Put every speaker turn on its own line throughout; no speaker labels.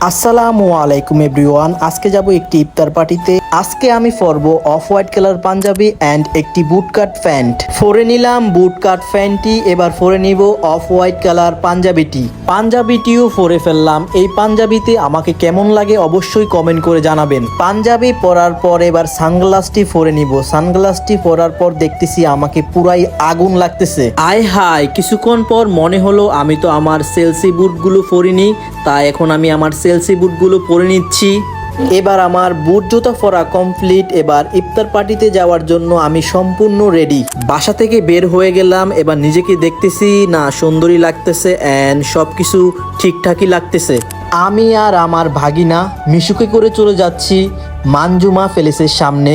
আসসালামু আলাইকুম এভরিওয়ান। আজকে যাব একটি ইফতার পার্টিতে। আজকে আমি পরবো off white colour panjabi and একটি বুট কাট প্যান্ট। পরে নিলাম বুট কাট প্যান্টটি, এবার পরে নিব অফ হোয়াইট কালার পাঞ্জাবিটিও পরে ফেললাম। এই পাঞ্জাবিতে আমাকে কেমন লাগে অবশ্যই কমেন্ট করে জানাবেন। পাঞ্জাবি পরার পর এবার সানগ্লাসটি পরে নিব। সানগ্লাসটি পরার পর দেখতেছি আমাকে পুরাই আগুন লাগতেছে। আয় হায়, কিছুক্ষণ পর মনে হলো আমি তো আমার সেলসি বুটগুলো পরিনি, তাই এখন আমি আমার সেলসি বুটগুলো পরে নিচ্ছি। এবার আমার বুট জুতা পরা কমপ্লিট। এবার ইফতার পার্টিতে যাওয়ার জন্য আমি সম্পূর্ণ রেডি। বাসা থেকে বের হয়ে গেলাম। এবার নিজেকে দেখতেছি, না সুন্দরী লাগতেছে অ্যান্ড সবকিছু ঠিকঠাকই লাগতেছে। আমি আর আমার ভাগিনা মিশুকে করে চলে যাচ্ছি মানজুমা প্যালেসের সামনে,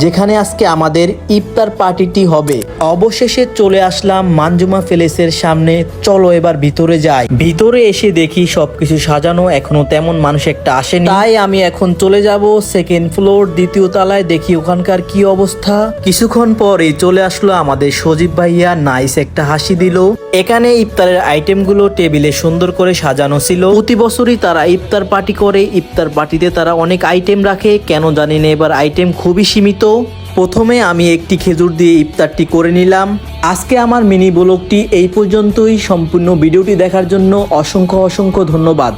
যেখানে আজকে আমাদের ইফতার পার্টিটি হবে। অবশেষে চলে আসলাম মানজুমা প্যালেসের সামনে। চলো এবার ভিতরে যাই। ভিতরে এসে দেখি সবকিছু সাজানো, এখনো তেমন মানুষ একটা আসেনি, তাই আমি এখন চলে যাব সেকেন্ড ফ্লোর, দ্বিতীয় তলায়। দেখি ওখানকার কি অবস্থা। কিছুক্ষণ পরে চলে আসলো আমাদের সজীব ভাইয়া, নাইস একটা হাসি দিল। এখানে ইফতারের আইটেমগুলো টেবিলে সুন্দর করে সাজানো ছিল। প্রতি বছরই তারা ইফতার পার্টি করে। ইফতার পার্টিতে তারা অনেক আইটেম রাখে, কেন জানি না এবার আইটেম খুবই সীমিত। প্রথমে আমি একটি খেজুর দিয়ে ইফতারটি করে নিলাম। আজকে আমার মিনি ব্লগটি এই পর্যন্তই। সম্পূর্ণ ভিডিওটি দেখার জন্য অসংখ্য ধন্যবাদ।